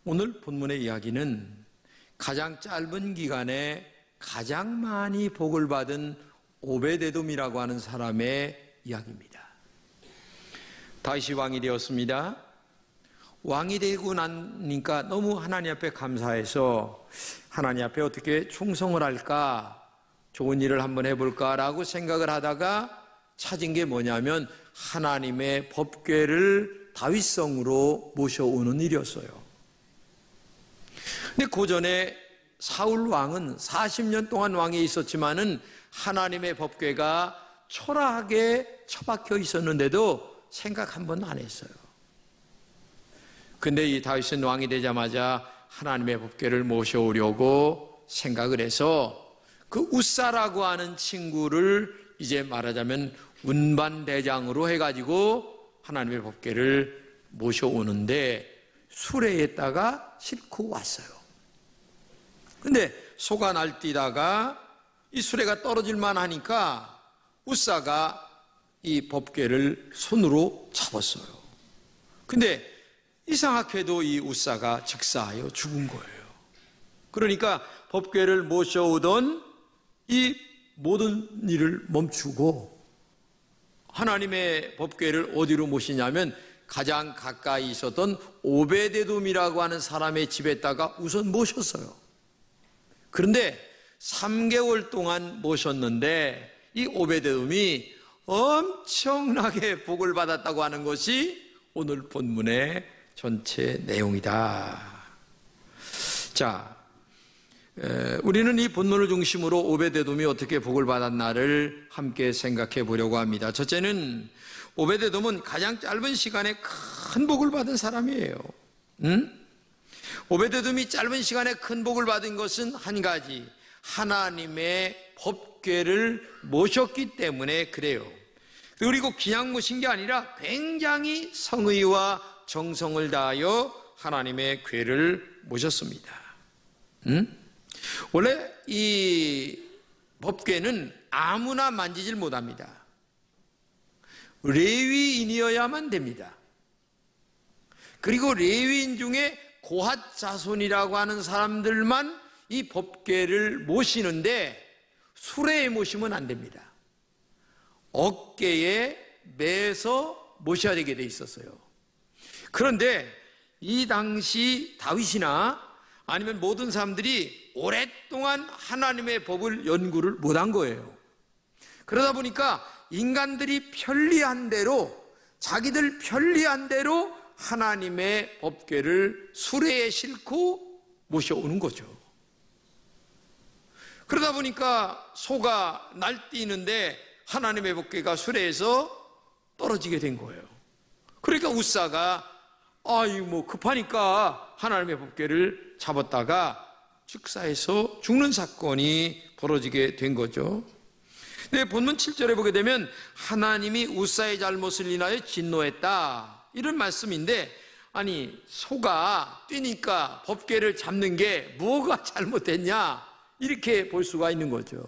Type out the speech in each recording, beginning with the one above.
오늘 본문의 이야기는 가장 짧은 기간에 가장 많이 복을 받은 오베데돔이라고 하는 사람의 이야기입니다. 다윗이 왕이 되었습니다. 왕이 되고 나니까 너무 하나님 앞에 감사해서 하나님 앞에 어떻게 충성을 할까, 좋은 일을 한번 해볼까라고 생각을 하다가 찾은 게 뭐냐면 하나님의 법궤를 다윗성으로 모셔오는 일이었어요. 근데 그 전에 사울 왕은 40년 동안 왕에 있었지만은 하나님의 법궤가 초라하게 처박혀 있었는데도 생각 한 번도 안 했어요. 근데 이 다윗은 왕이 되자마자 하나님의 법궤를 모셔오려고 생각을 해서 그 우사라고 하는 친구를 이제 말하자면 운반대장으로 해가지고 하나님의 법궤를 모셔오는데 수레에다가 싣고 왔어요. 근데 소가 날뛰다가 이 수레가 떨어질만 하니까 우사가 이 법궤를 손으로 잡았어요. 근데 이상하게도 이 우사가 즉사하여 죽은 거예요. 그러니까 법궤를 모셔오던 이 모든 일을 멈추고 하나님의 법궤를 어디로 모시냐면 가장 가까이 있었던 오베데돔이라고 하는 사람의 집에다가 우선 모셨어요. 그런데 3개월 동안 모셨는데 이 오베데돔이 엄청나게 복을 받았다고 하는 것이 오늘 본문의 전체 내용이다. 자, 우리는 이 본문을 중심으로 오베데돔이 어떻게 복을 받았나를 함께 생각해 보려고 합니다. 첫째는 오베데돔은 가장 짧은 시간에 큰 복을 받은 사람이에요. 오베데돔이 짧은 시간에 큰 복을 받은 것은 한 가지, 하나님의 법궤를 모셨기 때문에 그래요. 그리고 그냥 모신 게 아니라 굉장히 성의와 정성을 다하여 하나님의 궤를 모셨습니다. 원래 이 법궤는 아무나 만지질 못합니다. 레위인이어야만 됩니다. 그리고 레위인 중에 고핫 자손이라고 하는 사람들만 이 법궤를 모시는데 수레에 모시면 안 됩니다. 어깨에 매서 모셔야 되게 돼 있었어요. 그런데 이 당시 다윗이나 아니면 모든 사람들이 오랫동안 하나님의 법을 연구를 못한 거예요. 그러다 보니까 인간들이 편리한 대로, 자기들 편리한 대로 하나님의 법궤를 수레에 싣고 모셔오는 거죠. 그러다 보니까 소가 날뛰는데 하나님의 법궤가 수레에서 떨어지게 된 거예요. 그러니까 우사가 급하니까 하나님의 법궤를 잡았다가 즉사해서 죽는 사건이 벌어지게 된 거죠. 근데 본문 7절에 보게 되면 하나님이 우사의 잘못을 인하여 진노했다, 이런 말씀인데, 아니 소가 뛰니까 법궤를 잡는 게 뭐가 잘못됐냐, 이렇게 볼 수가 있는 거죠.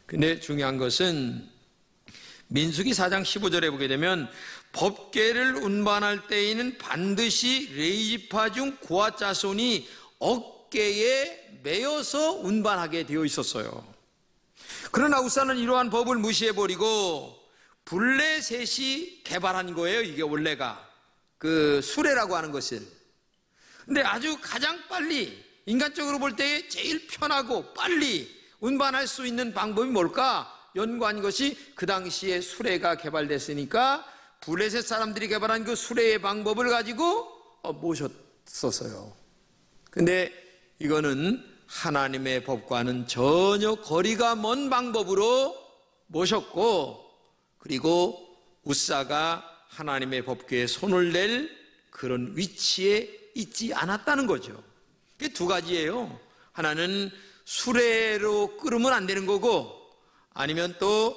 근데 중요한 것은 민수기 4장 15절에 보게 되면 법궤를 운반할 때에는 반드시 레위지파 중 고핫 자손이 어깨에 매어서 운반하게 되어 있었어요. 그러나 우사는 이러한 법을 무시해버리고 블레셋이 개발한 거예요. 이게 원래가 그 수레라고 하는 것을. 근데 아주 가장 빨리, 인간적으로 볼 때 제일 편하고 빨리 운반할 수 있는 방법이 뭘까 연구한 것이 그 당시에 수레가 개발됐으니까 블레셋 사람들이 개발한 그 수레의 방법을 가지고 모셨었어요. 근데 이거는 하나님의 법과는 전혀 거리가 먼 방법으로 모셨고, 그리고 우사가 하나님의 법궤에 손을 낼 그런 위치에 있지 않았다는 거죠. 이게 두 가지예요. 하나는 수레로 끌으면 안 되는 거고, 아니면 또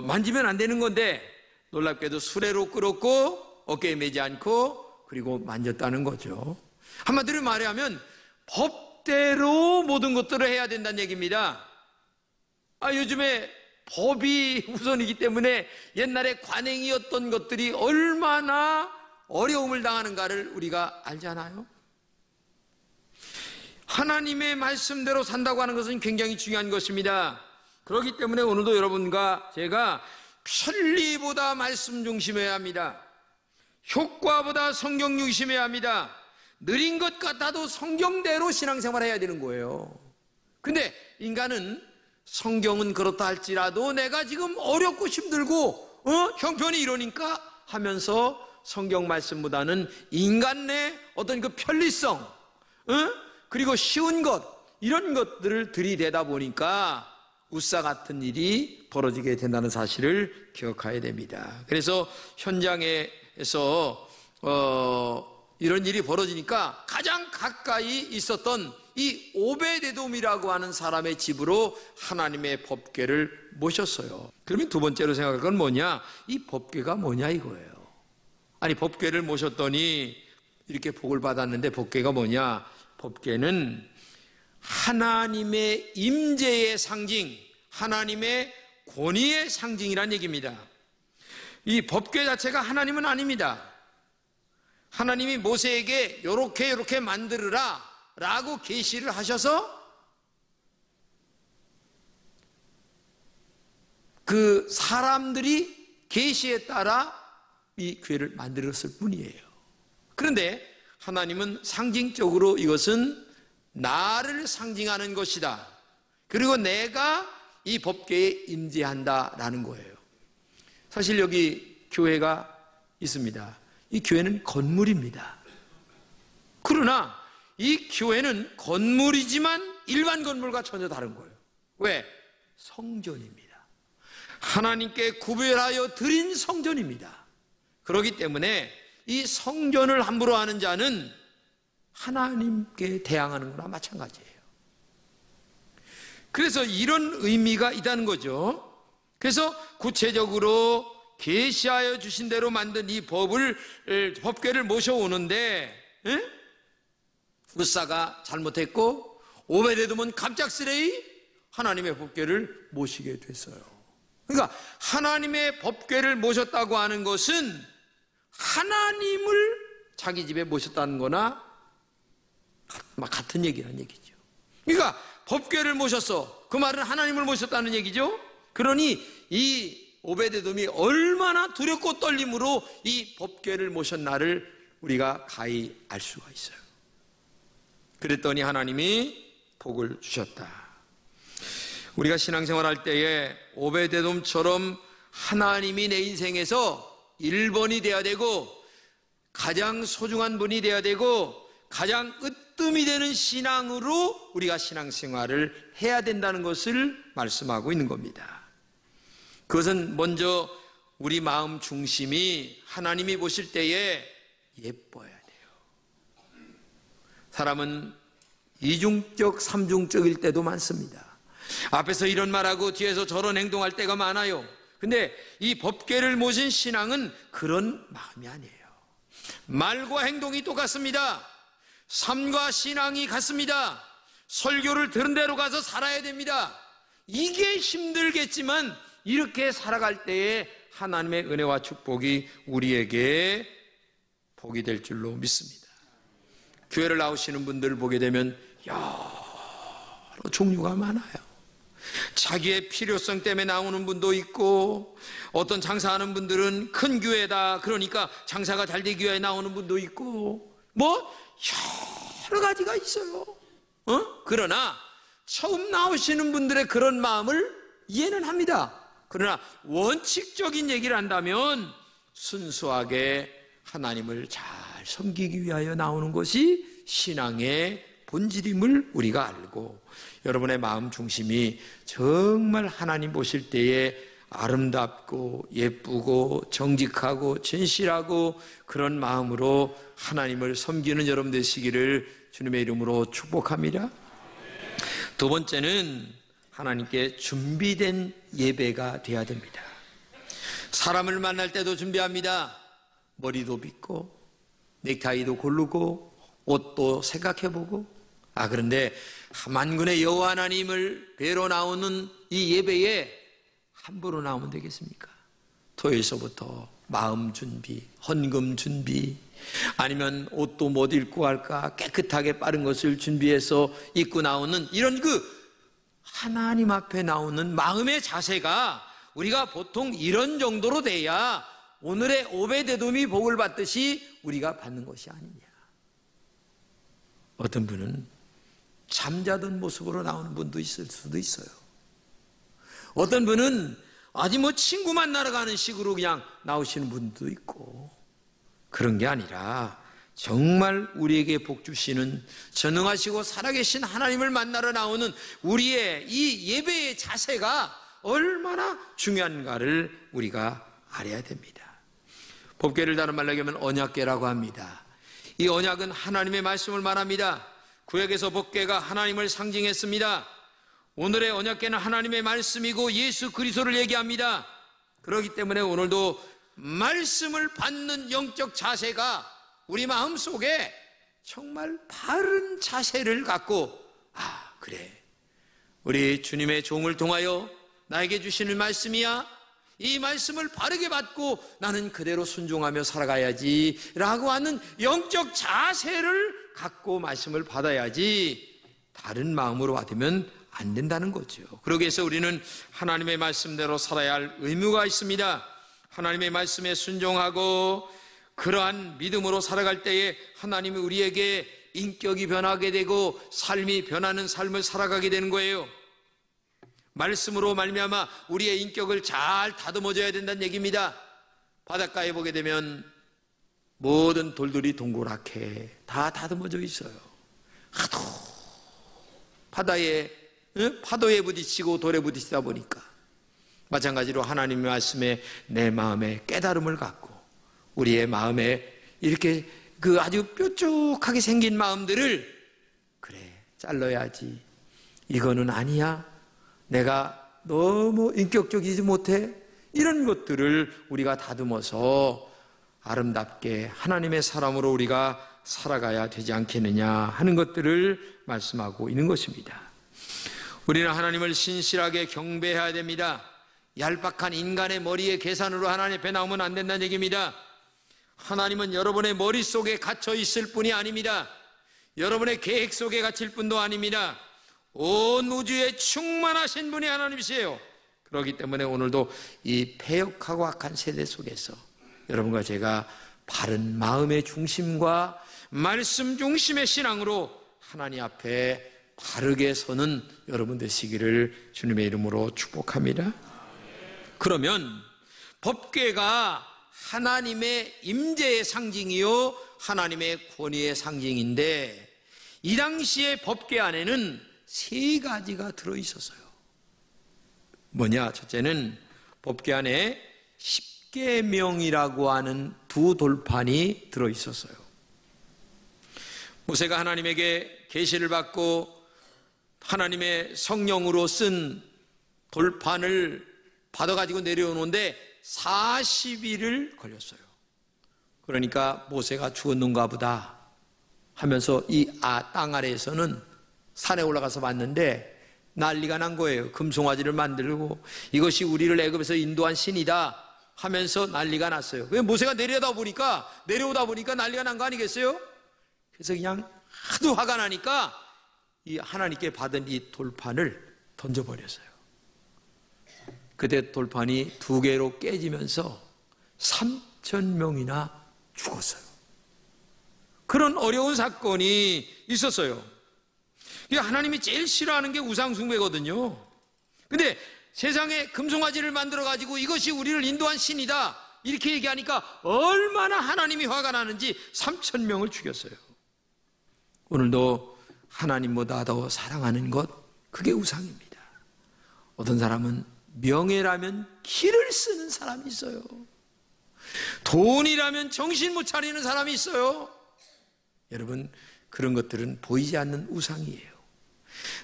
만지면 안 되는 건데 놀랍게도 수레로 끌었고 어깨에 매지 않고 그리고 만졌다는 거죠. 한마디로 말하면 법대로 모든 것들을 해야 된다는 얘기입니다. 요즘에 법이 우선이기 때문에 옛날에 관행이었던 것들이 얼마나 어려움을 당하는가를 우리가 알잖아요. 하나님의 말씀대로 산다고 하는 것은 굉장히 중요한 것입니다. 그렇기 때문에 오늘도 여러분과 제가 편리보다 말씀 중심해야 합니다. 효과보다 성경 중심해야 합니다. 느린 것 같아도 성경대로 신앙생활해야 되는 거예요. 근데 인간은 성경은 그렇다 할지라도 내가 지금 어렵고 힘들고 형편이 이러니까 하면서 성경 말씀보다는 인간 내 어떤 그 편리성 그리고 쉬운 것 이런 것들을 들이대다 보니까 우사 같은 일이 벌어지게 된다는 사실을 기억해야 됩니다. 그래서 현장에서 이런 일이 벌어지니까 가장 가까이 있었던 이 오베데돔이라고 하는 사람의 집으로 하나님의 법궤를 모셨어요. 그러면 두 번째로 생각할 건 뭐냐? 이 법궤가 뭐냐 이거예요. 아니 법궤를 모셨더니 이렇게 복을 받았는데 법궤가 뭐냐? 법궤는 하나님의 임재의 상징, 하나님의 권위의 상징이란 얘기입니다. 이 법궤 자체가 하나님은 아닙니다. 하나님이 모세에게 요렇게 만들으라 라고 계시를 하셔서 그 사람들이 계시에 따라 이 궤를 만들었을 뿐이에요. 그런데 하나님은 상징적으로 이것은 나를 상징하는 것이다. 그리고 내가 이 법궤에 임재한다라는 거예요. 사실 여기 교회가 있습니다. 이 교회는 건물입니다. 그러나 이 교회는 건물이지만 일반 건물과 전혀 다른 거예요. 왜? 성전입니다. 하나님께 구별하여 드린 성전입니다. 그렇기 때문에 이 성전을 함부로 하는 자는 하나님께 대항하는 거나 마찬가지예요. 그래서 이런 의미가 있다는 거죠. 그래서 구체적으로 계시하여 주신 대로 만든 이 법궤를 모셔오는데 우사가 잘못했고 오베데돔은 갑작스레 하나님의 법궤를 모시게 됐어요. 그러니까 하나님의 법궤를 모셨다고 하는 것은 하나님을 자기 집에 모셨다는 거나 같은 얘기란 얘기죠. 그러니까 법궤를 모셨어. 그 말은 하나님을 모셨다는 얘기죠. 그러니 이 오베데돔이 얼마나 두렵고 떨림으로 이 법궤를 모셨나를 우리가 가히 알 수가 있어요. 그랬더니 하나님이 복을 주셨다. 우리가 신앙생활할 때에 오베데돔처럼 하나님이 내 인생에서 1번이 돼야 되고 가장 소중한 분이 돼야 되고 가장 으뜸이 되는 신앙으로 우리가 신앙생활을 해야 된다는 것을 말씀하고 있는 겁니다. 그것은 먼저 우리 마음 중심이 하나님이 보실 때에 예뻐야 돼요. 사람은 이중적, 삼중적일 때도 많습니다. 앞에서 이런 말하고 뒤에서 저런 행동할 때가 많아요. 근데 이 법궤를 모신 신앙은 그런 마음이 아니에요. 말과 행동이 똑같습니다. 삶과 신앙이 같습니다. 설교를 들은 대로 가서 살아야 됩니다. 이게 힘들겠지만 이렇게 살아갈 때에 하나님의 은혜와 축복이 우리에게 복이 될 줄로 믿습니다. 교회를 나오시는 분들을 보게 되면 여러 종류가 많아요. 자기의 필요성 때문에 나오는 분도 있고 어떤 장사하는 분들은 큰 교회다 그러니까 장사가 잘 되기 위해 나오는 분도 있고 여러 가지가 있어요. 그러나 처음 나오시는 분들의 그런 마음을 이해는 합니다. 그러나 원칙적인 얘기를 한다면 순수하게 하나님을 잘 섬기기 위하여 나오는 것이 신앙의 본질임을 우리가 알고 여러분의 마음 중심이 정말 하나님 보실 때에 아름답고 예쁘고 정직하고 진실하고 그런 마음으로 하나님을 섬기는 여러분 되시기를 주님의 이름으로 축복합니다. 두 번째는 하나님께 준비된 예배가 되어야 됩니다. 사람을 만날 때도 준비합니다. 머리도 빗고 넥타이도 고르고 옷도 생각해보고 그런데 만군의 여호와 하나님을 뵈러 나오는 이 예배에 함부로 나오면 되겠습니까? 토요일서부터 마음 준비, 헌금 준비, 아니면 옷도 못 입고 갈까 깨끗하게 빠른 것을 준비해서 입고 나오는 이런 하나님 앞에 나오는 마음의 자세가 우리가 보통 이런 정도로 돼야 오늘의 오베데돔이 복을 받듯이 우리가 받는 것이 아니냐. 어떤 분은 잠자던 모습으로 나오는 분도 있을 수도 있어요. 어떤 분은 아직 친구 만나러 가는 식으로 그냥 나오시는 분도 있고, 그런 게 아니라 정말 우리에게 복 주시는 전능하시고 살아계신 하나님을 만나러 나오는 우리의 이 예배의 자세가 얼마나 중요한가를 우리가 알아야 됩니다. 법궤를 다른 말로 하면 언약궤라고 합니다. 이 언약은 하나님의 말씀을 말합니다. 구약에서 법궤가 하나님을 상징했습니다. 오늘의 언약궤는 하나님의 말씀이고 예수 그리스도를 얘기합니다. 그렇기 때문에 오늘도 말씀을 받는 영적 자세가 우리 마음속에 정말 바른 자세를 갖고, 그래, 우리 주님의 종을 통하여 나에게 주시는 말씀이야, 이 말씀을 바르게 받고 나는 그대로 순종하며 살아가야지 라고 하는 영적 자세를 갖고 말씀을 받아야지 다른 마음으로 받으면 안 된다는 거죠. 그러기 위해서 우리는 하나님의 말씀대로 살아야 할 의무가 있습니다. 하나님의 말씀에 순종하고 그러한 믿음으로 살아갈 때에 하나님이 우리에게 인격이 변하게 되고 삶이 변하는 삶을 살아가게 되는 거예요. 말씀으로 말미암아 우리의 인격을 잘 다듬어줘야 된다는 얘기입니다. 바닷가에 보게 되면 모든 돌들이 동그랗게 다 다듬어져 있어요. 하도 파도에 부딪히고 돌에 부딪히다 보니까, 마찬가지로 하나님의 말씀에 내 마음에 깨달음을 갖고 우리의 마음에 이렇게 아주 뾰족하게 생긴 마음들을, 그래, 잘라야지, 이거는 아니야, 내가 너무 인격적이지 못해, 이런 것들을 우리가 다듬어서 아름답게 하나님의 사람으로 우리가 살아가야 되지 않겠느냐 하는 것들을 말씀하고 있는 것입니다. 우리는 하나님을 신실하게 경배해야 됩니다. 얄팍한 인간의 머리의 계산으로 하나님 앞에 나오면 안 된다는 얘기입니다. 하나님은 여러분의 머릿속에 갇혀 있을 뿐이 아닙니다. 여러분의 계획 속에 갇힐 뿐도 아닙니다. 온 우주에 충만하신 분이 하나님이세요. 그렇기 때문에 오늘도 이 패역하고 악한 세대 속에서 여러분과 제가 바른 마음의 중심과 말씀 중심의 신앙으로 하나님 앞에 바르게 서는 여러분 되시기를 주님의 이름으로 축복합니다. 그러면 법궤가 하나님의 임재의 상징이요 하나님의 권위의 상징인데, 이 당시의 법궤 안에는 세 가지가 들어있었어요. 뭐냐? 첫째는 법궤 안에 십계명이라고 하는 두 돌판이 들어있었어요. 모세가 하나님에게 계시를 받고 하나님의 성령으로 쓴 돌판을 받아가지고 내려오는데 40일을 걸렸어요. 그러니까 모세가 죽었는가 보다 하면서 이 땅 아래에서는 산에 올라가서 봤는데 난리가 난 거예요. 금송아지를 만들고 이것이 우리를 애굽에서 인도한 신이다 하면서 난리가 났어요. 왜? 모세가 내려오다 보니까 난리가 난 거 아니겠어요? 그래서 그냥 하도 화가 나니까 이 하나님께 받은 이 돌판을 던져버렸어요. 그때 돌판이 두 개로 깨지면서 3,000명이나 죽었어요. 그런 어려운 사건이 있었어요. 하나님이 제일 싫어하는 게 우상숭배거든요. 근데 세상에 금송아지를 만들어가지고 이것이 우리를 인도한 신이다 이렇게 얘기하니까 얼마나 하나님이 화가 나는지 3,000명을 죽였어요. 오늘도 하나님보다 더 사랑하는 것, 그게 우상입니다. 어떤 사람은 명예라면 기를 쓰는 사람이 있어요. 돈이라면 정신 못 차리는 사람이 있어요. 여러분, 그런 것들은 보이지 않는 우상이에요.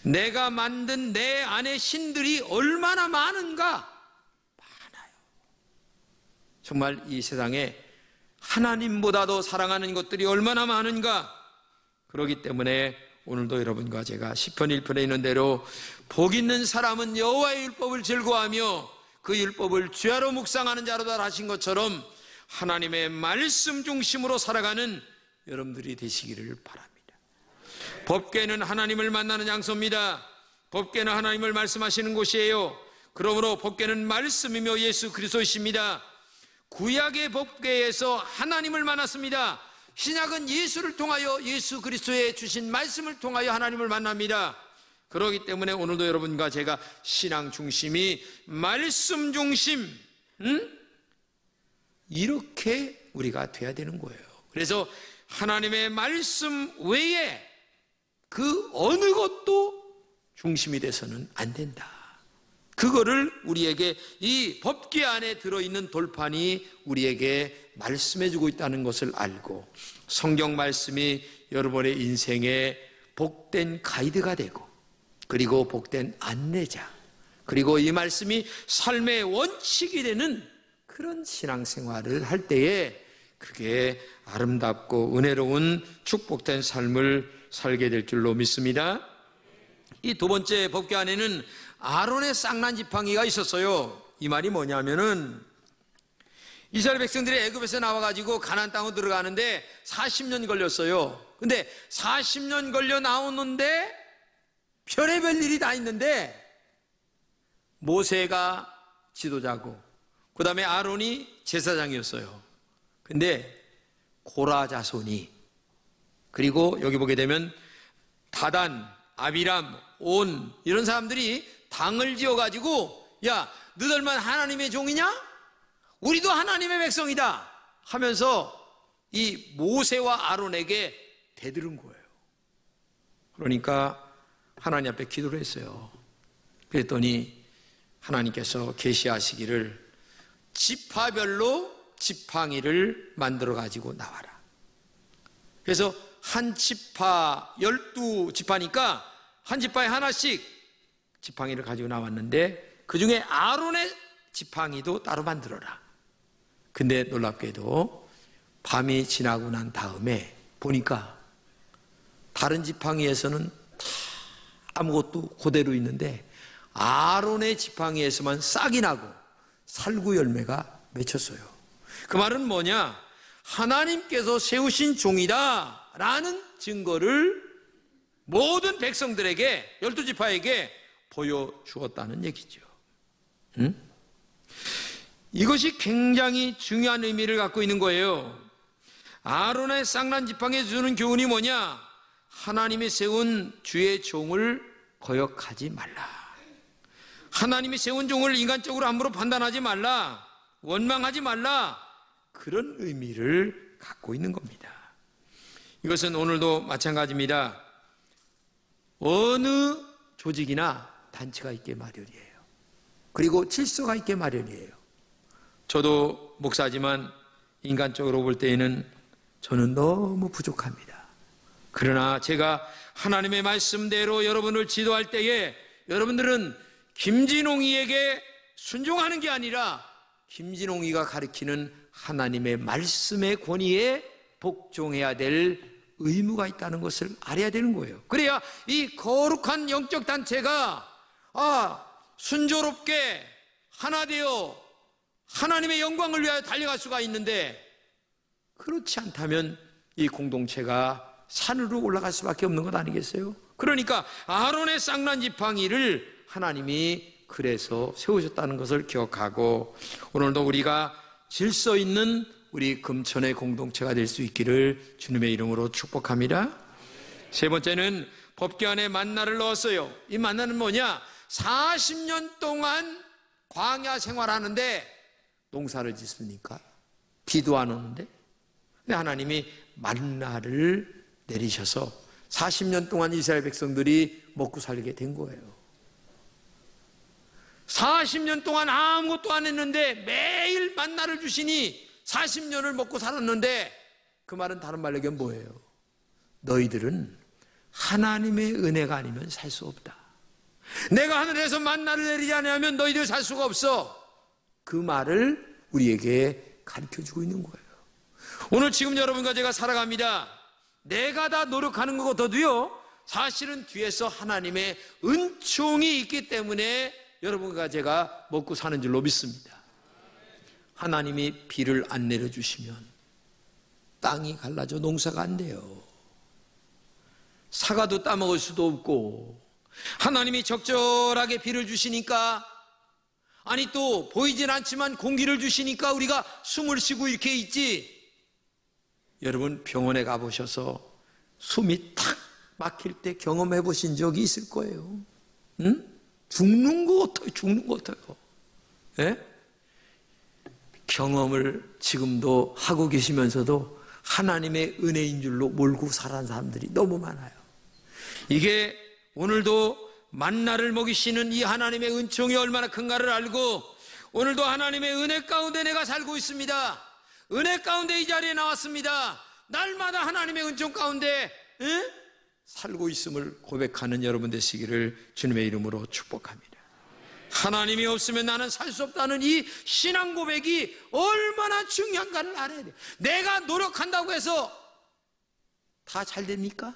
내가 만든 내 안의 신들이 얼마나 많은가? 많아요. 정말 이 세상에 하나님보다도 사랑하는 것들이 얼마나 많은가? 그렇기 때문에 오늘도 여러분과 제가 시편 1편에 있는 대로 복 있는 사람은 여호와의 율법을 즐거워하며 그 율법을 주야로 묵상하는 자로다 하신 것처럼 하나님의 말씀 중심으로 살아가는 여러분들이 되시기를 바랍니다. 법궤는 하나님을 만나는 장소입니다. 법궤는 하나님을 말씀하시는 곳이에요. 그러므로 법궤는 말씀이며 예수 그리스도이십니다. 구약의 법궤에서 하나님을 만났습니다. 신약은 예수를 통하여 예수 그리스도의 주신 말씀을 통하여 하나님을 만납니다. 그렇기 때문에 오늘도 여러분과 제가 신앙 중심이 말씀 중심, 이렇게 우리가 돼야 되는 거예요. 그래서 하나님의 말씀 외에 그 어느 것도 중심이 돼서는 안 된다. 그거를 우리에게 이 법궤 안에 들어있는 돌판이 우리에게 말씀해주고 있다는 것을 알고, 성경 말씀이 여러분의 인생에 복된 가이드가 되고, 그리고 복된 안내자, 그리고 이 말씀이 삶의 원칙이 되는 그런 신앙생활을 할 때에 그게 아름답고 은혜로운 축복된 삶을 살게 될 줄로 믿습니다. 이 두 번째 법궤 안에는 아론의 쌍난 지팡이가 있었어요. 이 말이 뭐냐면은 이스라엘 백성들이 애굽에서 나와가지고 가나안 땅으로 들어가는데 40년 걸렸어요. 근데 40년 걸려 나오는데 별의별 일이 다 있는데, 모세가 지도자고 그 다음에 아론이 제사장이었어요. 근데 고라 자손이, 그리고 여기 보게 되면 다단, 아비람, 온, 이런 사람들이 당을 지어가지고, 야, 너희들만 하나님의 종이냐? 우리도 하나님의 백성이다 하면서 이 모세와 아론에게 대들은 거예요. 그러니까 하나님 앞에 기도를 했어요. 그랬더니 하나님께서 계시하시기를 지파별로 지팡이를 만들어 가지고 나와라. 그래서 한 지파 12지파니까 한 지파에 하나씩 지팡이를 가지고 나왔는데, 그 중에 아론의 지팡이도 따로 만들어라. 근데 놀랍게도 밤이 지나고 난 다음에 보니까 다른 지팡이에서는 다 아무것도 그대로 있는데 아론의 지팡이에서만 싹이 나고 살구 열매가 맺혔어요. 그 말은 뭐냐? 하나님께서 세우신 종이다 라는 증거를 모든 백성들에게, 12지파에게 보여주었다는 얘기죠. 이것이 굉장히 중요한 의미를 갖고 있는 거예요. 아론의 쌍난 지팡이에 주는 교훈이 뭐냐? 하나님이 세운 주의 종을 거역하지 말라. 하나님이 세운 종을 인간적으로 함부로 판단하지 말라. 원망하지 말라. 그런 의미를 갖고 있는 겁니다. 이것은 오늘도 마찬가지입니다. 어느 조직이나 단체가 있게 마련이에요. 그리고 질서가 있게 마련이에요. 저도 목사지만 인간적으로 볼 때에는 저는 너무 부족합니다. 그러나 제가 하나님의 말씀대로 여러분을 지도할 때에 여러분들은 김진홍이에게 순종하는 게 아니라 김진홍이가 가르치는 하나님의 말씀의 권위에 복종해야 될 의무가 있다는 것을 알아야 되는 거예요. 그래야 이 거룩한 영적 단체가 순조롭게 하나 되어 하나님의 영광을 위하여 달려갈 수가 있는데, 그렇지 않다면 이 공동체가 산으로 올라갈 수밖에 없는 것 아니겠어요? 그러니까 아론의 쌍난 지팡이를 하나님이 그래서 세우셨다는 것을 기억하고, 오늘도 우리가 질서 있는 우리 금천의 공동체가 될 수 있기를 주님의 이름으로 축복합니다. 세 번째는 법궤 안에 만나를 넣었어요. 이 만나는 뭐냐? 40년 동안 광야 생활하는데 농사를 짓습니까? 비도 안 오는데? 근데 하나님이 만나를 내리셔서 40년 동안 이스라엘 백성들이 먹고 살게 된 거예요. 40년 동안 아무것도 안 했는데 매일 만나를 주시니 40년을 먹고 살았는데, 그 말은 다른 말로 얘기하면 뭐예요? 너희들은 하나님의 은혜가 아니면 살 수 없다. 내가 하늘에서 만나를 내리지 않으면 너희들 살 수가 없어. 그 말을 우리에게 가르쳐주고 있는 거예요. 오늘 지금 여러분과 제가 살아갑니다. 내가 다 노력하는 것보다도요, 사실은 뒤에서 하나님의 은총이 있기 때문에 여러분과 제가 먹고 사는 줄로 믿습니다. 하나님이 비를 안 내려주시면 땅이 갈라져 농사가 안 돼요. 사과도 따먹을 수도 없고, 하나님이 적절하게 비를 주시니까, 아니 또 보이진 않지만 공기를 주시니까 우리가 숨을 쉬고 이렇게 있지. 여러분 병원에 가보셔서 숨이 탁 막힐 때 경험해 보신 적이 있을 거예요. 응? 죽는 거 같아요. 예? 경험을 지금도 하고 계시면서도 하나님의 은혜인 줄로 몰고 살아가는 사람들이 너무 많아요. 이게 오늘도 만나를 먹이시는 이 하나님의 은총이 얼마나 큰가를 알고, 오늘도 하나님의 은혜 가운데 내가 살고 있습니다. 은혜 가운데 이 자리에 나왔습니다. 날마다 하나님의 은총 가운데 살고 있음을 고백하는 여러분 되시기를 주님의 이름으로 축복합니다. 하나님이 없으면 나는 살 수 없다는 이 신앙 고백이 얼마나 중요한가를 알아야 돼요. 내가 노력한다고 해서 다 잘 됩니까?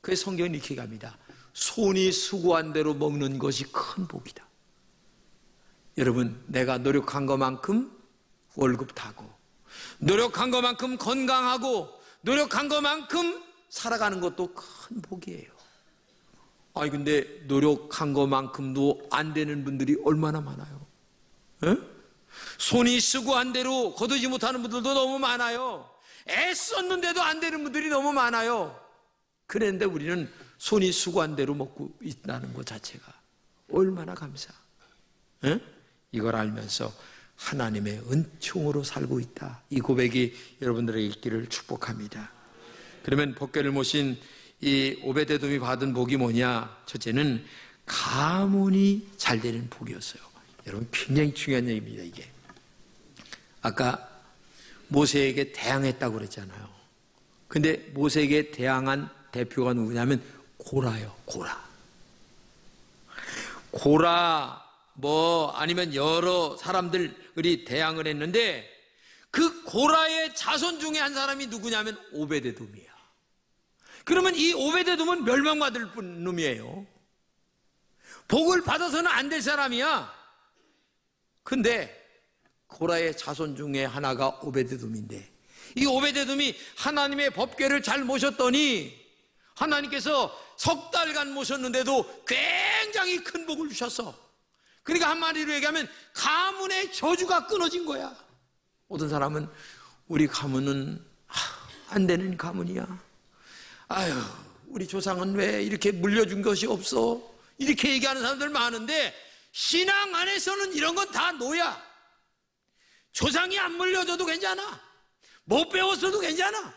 그래서 성경은 이렇게 갑니다. 손이 수고한 대로 먹는 것이 큰 복이다. 여러분, 내가 노력한 것만큼 월급 타고, 노력한 것만큼 건강하고, 노력한 것만큼 살아가는 것도 큰 복이에요. 아니 근데 노력한 것만큼도 안 되는 분들이 얼마나 많아요. 에? 손이 수고한 대로 거두지 못하는 분들도 너무 많아요. 애썼는데도 안 되는 분들이 너무 많아요. 그런데 우리는 손이 수고한 대로 먹고 있다는 것 자체가 얼마나 감사. 에? 이걸 알면서 하나님의 은총으로 살고 있다, 이 고백이 여러분들에게 있기를 축복합니다. 그러면 법궤를 모신 이 오베데돔이 받은 복이 뭐냐? 첫째는 가문이 잘 되는 복이었어요. 여러분 굉장히 중요한 얘기입니다. 이게 아까 모세에게 대항했다고 그랬잖아요. 근데 모세에게 대항한 대표가 누구냐면 고라요. 고라 아니면 여러 사람들이 대항을 했는데, 그 고라의 자손 중에 한 사람이 누구냐면 오베데돔이야. 그러면 이 오베데돔은 멸망받을 놈이에요. 복을 받아서는 안 될 사람이야. 근데 고라의 자손 중에 하나가 오베데돔인데, 이 오베데돔이 하나님의 법궤를 잘 모셨더니 하나님께서 석 달간 모셨는데도 굉장히 큰 복을 주셨어. 그러니까 한마디로 얘기하면 가문의 저주가 끊어진 거야. 어떤 사람은 우리 가문은 안 되는 가문이야. 아유, 우리 조상은 왜 이렇게 물려준 것이 없어? 이렇게 얘기하는 사람들 많은데, 신앙 안에서는 이런 건 다 노야. 조상이 안 물려줘도 괜찮아. 못 배웠어도 괜찮아.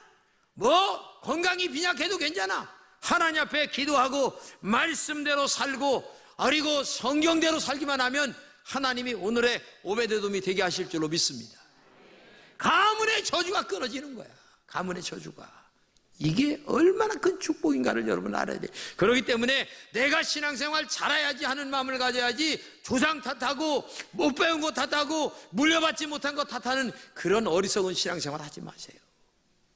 건강이 빈약해도 괜찮아. 하나님 앞에 기도하고 말씀대로 살고, 그리고 성경대로 살기만 하면 하나님이 오늘의 오베데돔이 되게 하실 줄로 믿습니다. 가문의 저주가 끊어지는 거야. 가문의 저주가. 이게 얼마나 큰 축복인가를 여러분 알아야 돼요. 그렇기 때문에 내가 신앙생활 잘해야지 하는 마음을 가져야지, 조상 탓하고 못 배운 거 탓하고 물려받지 못한 거 탓하는 그런 어리석은 신앙생활 하지 마세요.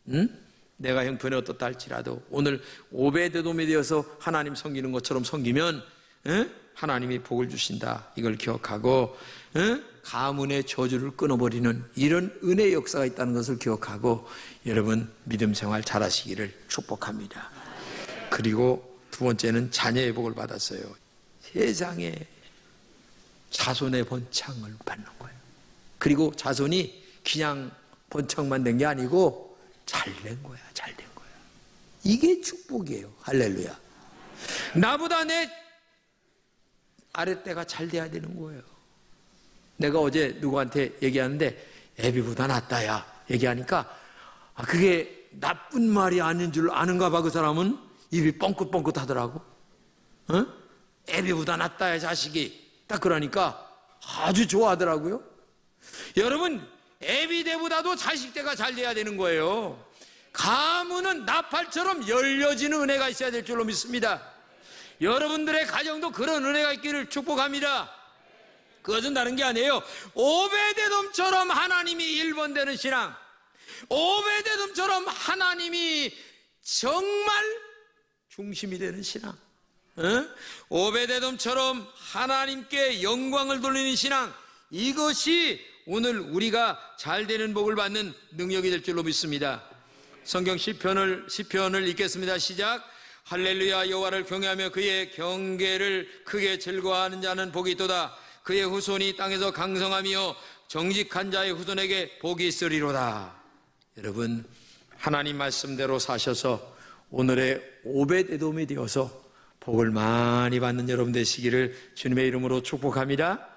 응? 내가 형편이 어떻다 할지라도 오늘 오베데돔에 되어서 하나님 섬기는 것처럼 섬기면 하나님이 복을 주신다, 이걸 기억하고 가문의 저주를 끊어버리는 이런 은혜의 역사가 있다는 것을 기억하고 여러분 믿음 생활 잘하시기를 축복합니다. 그리고 두 번째는 자녀의 복을 받았어요. 세상에 자손의 번창을 받는 거예요. 그리고 자손이 그냥 번창만 된 게 아니고 잘 된 거야. 잘 된 거야. 이게 축복이에요. 할렐루야. 나보다 내 아랫대가 잘 돼야 되는 거예요. 내가 어제 누구한테 얘기하는데 애비보다 낫다야 얘기하니까 그게 나쁜 말이 아닌 줄 아는가 봐. 그 사람은 입이 뻥긋뻥긋 하더라고. 애비보다 낫다야 자식이. 딱 그러니까 아주 좋아하더라고요. 여러분 애비대보다도 자식대가 잘 돼야 되는 거예요. 가문은 나팔처럼 열려지는 은혜가 있어야 될 줄로 믿습니다. 여러분들의 가정도 그런 은혜가 있기를 축복합니다. 그것은 다른 게 아니에요. 오베데돔처럼 하나님이 1번 되는 신앙, 오베데돔처럼 하나님이 정말 중심이 되는 신앙, 오베데돔처럼 하나님께 영광을 돌리는 신앙, 이것이 오늘 우리가 잘 되는 복을 받는 능력이 될 줄로 믿습니다. 성경 시편을 읽겠습니다. 시작. 할렐루야. 여호와를 경외하며 그의 경계를 크게 즐거워하는 자는 복이 있도다. 그의 후손이 땅에서 강성하며 정직한 자의 후손에게 복이 있으리로다. 여러분, 하나님 말씀대로 사셔서 오늘의 오벳에돔이 되어서 복을 많이 받는 여러분 되시기를 주님의 이름으로 축복합니다.